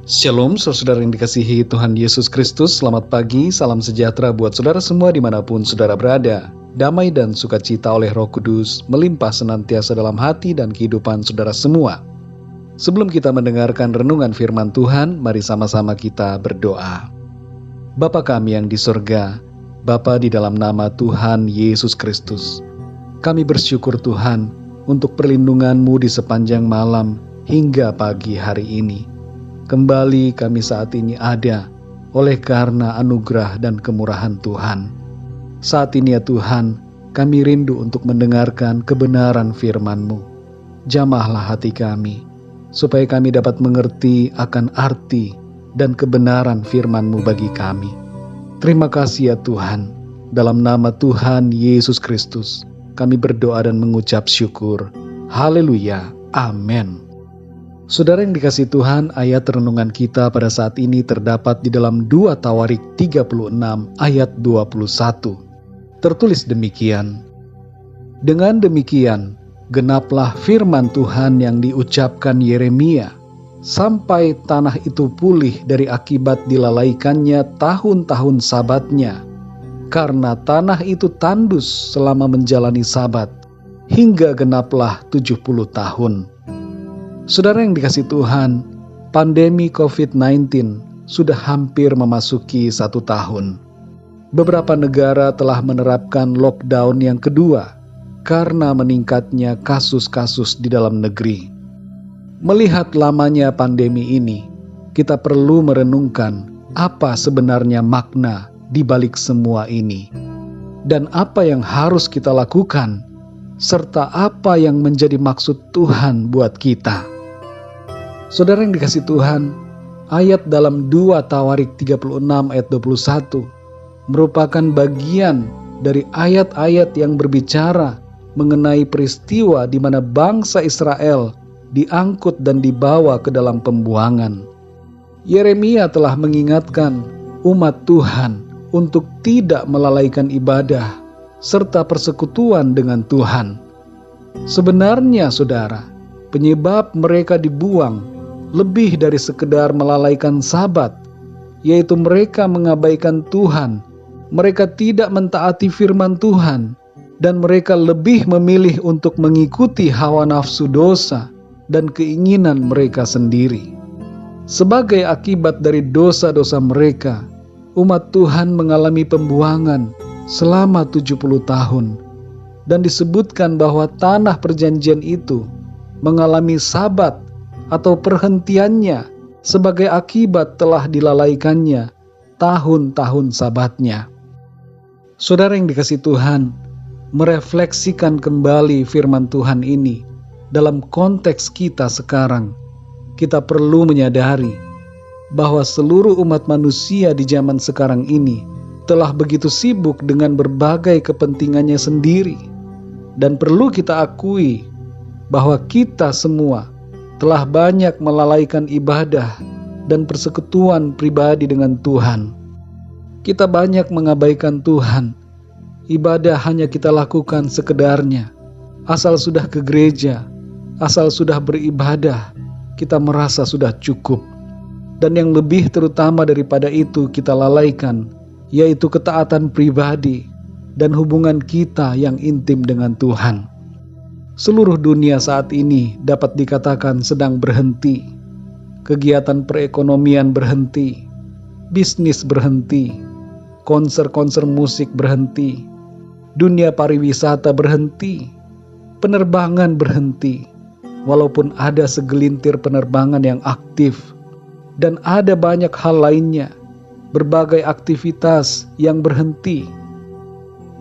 Shalom, saudara yang dikasihi Tuhan Yesus Kristus. Selamat pagi, salam sejahtera buat saudara semua dimanapun saudara berada. Damai dan sukacita oleh Roh Kudus melimpah senantiasa dalam hati dan kehidupan saudara semua. Sebelum kita mendengarkan renungan firman Tuhan, mari sama-sama kita berdoa. Bapa kami yang di sorga, Bapa di dalam nama Tuhan Yesus Kristus, kami bersyukur Tuhan untuk perlindungan-Mu di sepanjang malam hingga pagi hari ini. Kembali kami saat ini ada oleh karena anugerah dan kemurahan Tuhan. Saat ini ya Tuhan, kami rindu untuk mendengarkan kebenaran firman-Mu. Jamahlah hati kami, supaya kami dapat mengerti akan arti dan kebenaran firman-Mu bagi kami. Terima kasih ya Tuhan, dalam nama Tuhan Yesus Kristus, kami berdoa dan mengucap syukur. Haleluya, amin. Saudara yang dikasihi Tuhan, ayat renungan kita pada saat ini terdapat di dalam 2 Tawarik 36 ayat 21. Tertulis demikian, dengan demikian, genaplah firman Tuhan yang diucapkan Yeremia, sampai tanah itu pulih dari akibat dilalaikannya tahun-tahun sabatnya, karena tanah itu tandus selama menjalani sabat, hingga genaplah 70 tahun. Saudara yang dikasihi Tuhan, pandemi COVID-19 sudah hampir memasuki 1 tahun. Beberapa negara telah menerapkan lockdown yang kedua karena meningkatnya kasus-kasus di dalam negeri. Melihat lamanya pandemi ini, kita perlu merenungkan apa sebenarnya makna di balik semua ini, dan apa yang harus kita lakukan, serta apa yang menjadi maksud Tuhan buat kita. Saudara yang dikasihi Tuhan, ayat dalam 2 Tawarik 36 ayat 21 merupakan bagian dari ayat-ayat yang berbicara mengenai peristiwa di mana bangsa Israel diangkut dan dibawa ke dalam pembuangan. Yeremia telah mengingatkan umat Tuhan untuk tidak melalaikan ibadah serta persekutuan dengan Tuhan. Sebenarnya saudara, penyebab mereka dibuang lebih dari sekedar melalaikan sabat, yaitu mereka mengabaikan Tuhan, mereka tidak mentaati firman Tuhan, dan mereka lebih memilih untuk mengikuti hawa nafsu dosa dan keinginan mereka sendiri. Sebagai akibat dari dosa-dosa mereka, umat Tuhan mengalami pembuangan selama 70 tahun, dan disebutkan bahwa tanah perjanjian itu mengalami sabat atau perhentiannya sebagai akibat telah dilalaikannya tahun-tahun sabatnya. Saudara yang dikasihi Tuhan, merefleksikan kembali firman Tuhan ini dalam konteks kita sekarang, kita perlu menyadari bahwa seluruh umat manusia di zaman sekarang ini telah begitu sibuk dengan berbagai kepentingannya sendiri, dan perlu kita akui bahwa kita semua telah banyak melalaikan ibadah dan persekutuan pribadi dengan Tuhan. Kita banyak mengabaikan Tuhan. Ibadah hanya kita lakukan sekedarnya. Asal sudah ke gereja, asal sudah beribadah, kita merasa sudah cukup. Dan yang lebih terutama daripada itu kita lalaikan, yaitu ketaatan pribadi dan hubungan kita yang intim dengan Tuhan. Seluruh dunia saat ini dapat dikatakan sedang berhenti. Kegiatan perekonomian berhenti, bisnis berhenti, konser-konser musik berhenti, dunia pariwisata berhenti, penerbangan berhenti, walaupun ada segelintir penerbangan yang aktif, dan ada banyak hal lainnya, berbagai aktivitas yang berhenti.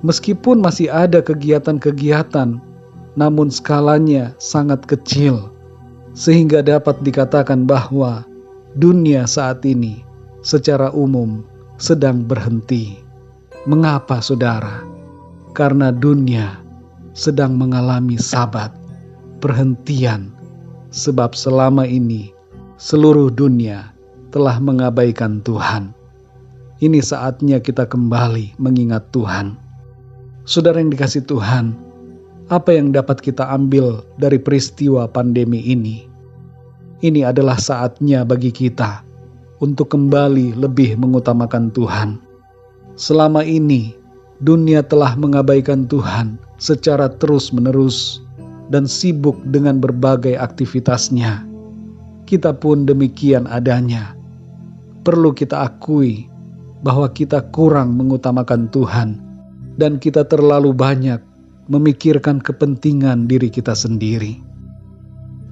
Meskipun masih ada kegiatan-kegiatan, namun skalanya sangat kecil, sehingga dapat dikatakan bahwa dunia saat ini secara umum sedang berhenti. Mengapa saudara? Karena dunia sedang mengalami sabat, perhentian, sebab selama ini seluruh dunia telah mengabaikan Tuhan. Ini saatnya kita kembali mengingat Tuhan. Saudara yang dikasihi Tuhan, apa yang dapat kita ambil dari peristiwa pandemi ini? Ini adalah saatnya bagi kita untuk kembali lebih mengutamakan Tuhan. Selama ini, dunia telah mengabaikan Tuhan secara terus-menerus dan sibuk dengan berbagai aktivitasnya. Kita pun demikian adanya. Perlu kita akui bahwa kita kurang mengutamakan Tuhan dan kita terlalu banyak memikirkan kepentingan diri kita sendiri.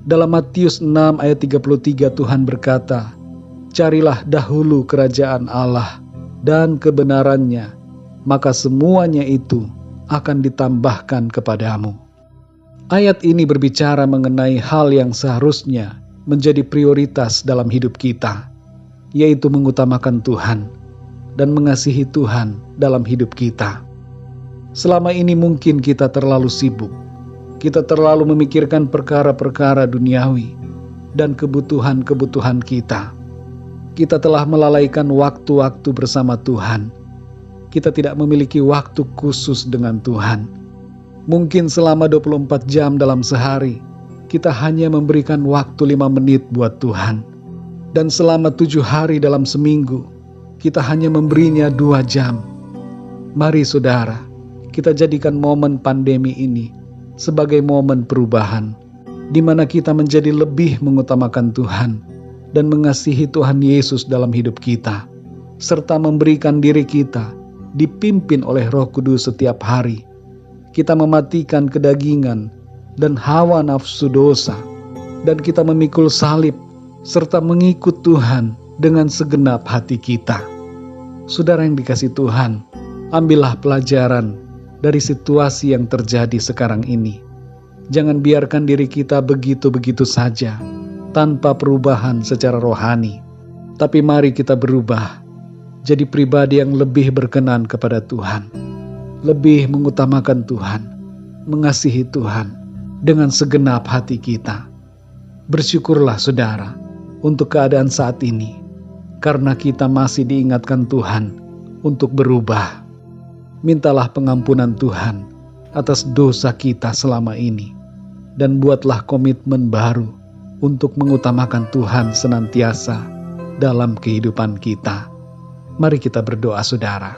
Dalam Matius 6 ayat 33 Tuhan berkata, "Carilah dahulu kerajaan Allah dan kebenarannya, maka semuanya itu akan ditambahkan kepadamu." Ayat ini berbicara mengenai hal yang seharusnya menjadi prioritas dalam hidup kita, yaitu mengutamakan Tuhan dan mengasihi Tuhan dalam hidup kita. Selama ini mungkin kita terlalu sibuk, kita terlalu memikirkan perkara-perkara duniawi dan kebutuhan-kebutuhan kita. Kita telah melalaikan waktu-waktu bersama Tuhan. Kita tidak memiliki waktu khusus dengan Tuhan. Mungkin selama 24 jam dalam sehari, kita hanya memberikan waktu 5 menit buat Tuhan. Dan selama 7 hari dalam seminggu, kita hanya memberinya 2 jam. Mari saudara, kita jadikan momen pandemi ini sebagai momen perubahan, di mana kita menjadi lebih mengutamakan Tuhan dan mengasihi Tuhan Yesus dalam hidup kita, serta memberikan diri kita dipimpin oleh Roh Kudus setiap hari. Kita mematikan kedagingan dan hawa nafsu dosa, dan kita memikul salib serta mengikut Tuhan dengan segenap hati kita. Saudara yang dikasihi Tuhan, ambillah pelajaran dari situasi yang terjadi sekarang ini. Jangan biarkan diri kita begitu-begitu saja, tanpa perubahan secara rohani. Tapi mari kita berubah, jadi pribadi yang lebih berkenan kepada Tuhan, lebih mengutamakan Tuhan, mengasihi Tuhan dengan segenap hati kita. Bersyukurlah saudara untuk keadaan saat ini, karena kita masih diingatkan Tuhan untuk berubah. Mintalah pengampunan Tuhan atas dosa kita selama ini, dan buatlah komitmen baru untuk mengutamakan Tuhan senantiasa dalam kehidupan kita. Mari kita berdoa saudara.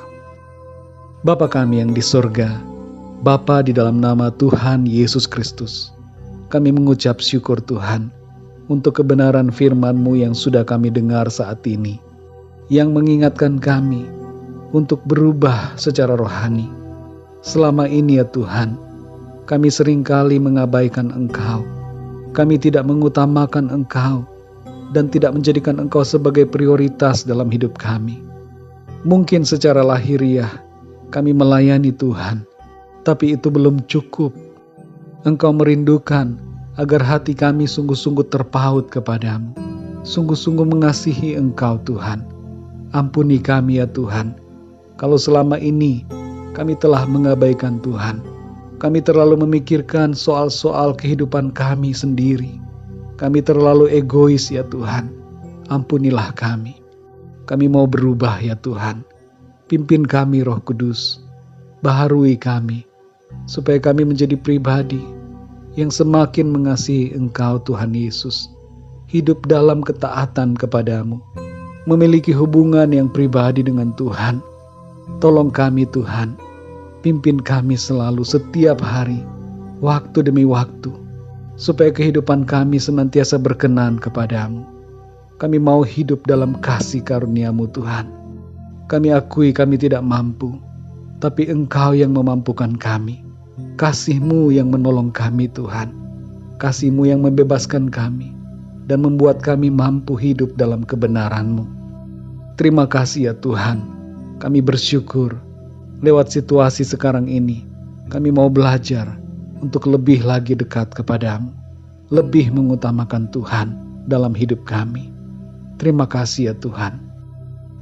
Bapa kami yang di sorga, Bapa di dalam nama Tuhan Yesus Kristus, kami mengucap syukur Tuhan untuk kebenaran firman-Mu yang sudah kami dengar saat ini, yang mengingatkan kami untuk berubah secara rohani. Selama ini ya Tuhan, kami seringkali mengabaikan Engkau. Kami tidak mengutamakan Engkau dan tidak menjadikan Engkau sebagai prioritas dalam hidup kami. Mungkin secara lahiriah kami melayani Tuhan, tapi itu belum cukup. Engkau merindukan agar hati kami sungguh-sungguh terpaut kepadamu, sungguh-sungguh mengasihi Engkau Tuhan. Ampuni kami ya Tuhan, kalau selama ini kami telah mengabaikan Tuhan. Kami terlalu memikirkan soal-soal kehidupan kami sendiri. Kami terlalu egois ya Tuhan. Ampunilah kami. Kami mau berubah ya Tuhan. Pimpin kami Roh Kudus. Baharui kami, supaya kami menjadi pribadi yang semakin mengasihi Engkau Tuhan Yesus. Hidup dalam ketaatan kepadamu. Memiliki hubungan yang pribadi dengan Tuhan. Tolong kami Tuhan, pimpin kami selalu setiap hari, waktu demi waktu, supaya kehidupan kami senantiasa berkenan kepadamu. Kami mau hidup dalam kasih karunia-Mu Tuhan. Kami akui kami tidak mampu, tapi Engkau yang memampukan kami. Kasih-Mu yang menolong kami Tuhan. Kasih-Mu yang membebaskan kami dan membuat kami mampu hidup dalam kebenaran-Mu. Terima kasih ya Tuhan. Kami bersyukur lewat situasi sekarang ini. Kami mau belajar untuk lebih lagi dekat kepadamu, lebih mengutamakan Tuhan dalam hidup kami. Terima kasih ya Tuhan.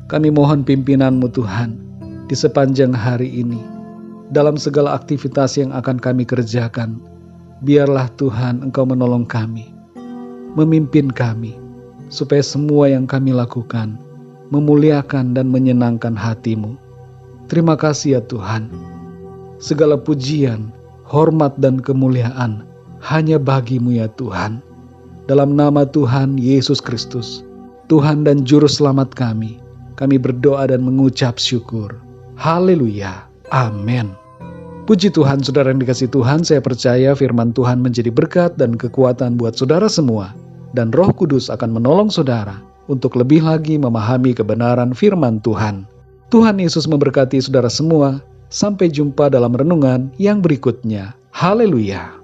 Kami mohon pimpinan-Mu Tuhan di sepanjang hari ini. Dalam segala aktivitas yang akan kami kerjakan, biarlah Tuhan Engkau menolong kami, memimpin kami, supaya semua yang kami lakukan memuliakan dan menyenangkan hati-Mu. Terima kasih ya Tuhan. Segala pujian, hormat dan kemuliaan hanya bagi-Mu ya Tuhan. Dalam nama Tuhan Yesus Kristus, Tuhan dan Juru Selamat kami. Kami berdoa dan mengucap syukur. Haleluya. Amin. Puji Tuhan, saudara yang dikasihi Tuhan, saya percaya firman Tuhan menjadi berkat dan kekuatan buat saudara semua. Dan Roh Kudus akan menolong saudara untuk lebih lagi memahami kebenaran firman Tuhan. Tuhan Yesus memberkati saudara semua. Sampai jumpa dalam renungan yang berikutnya. Haleluya.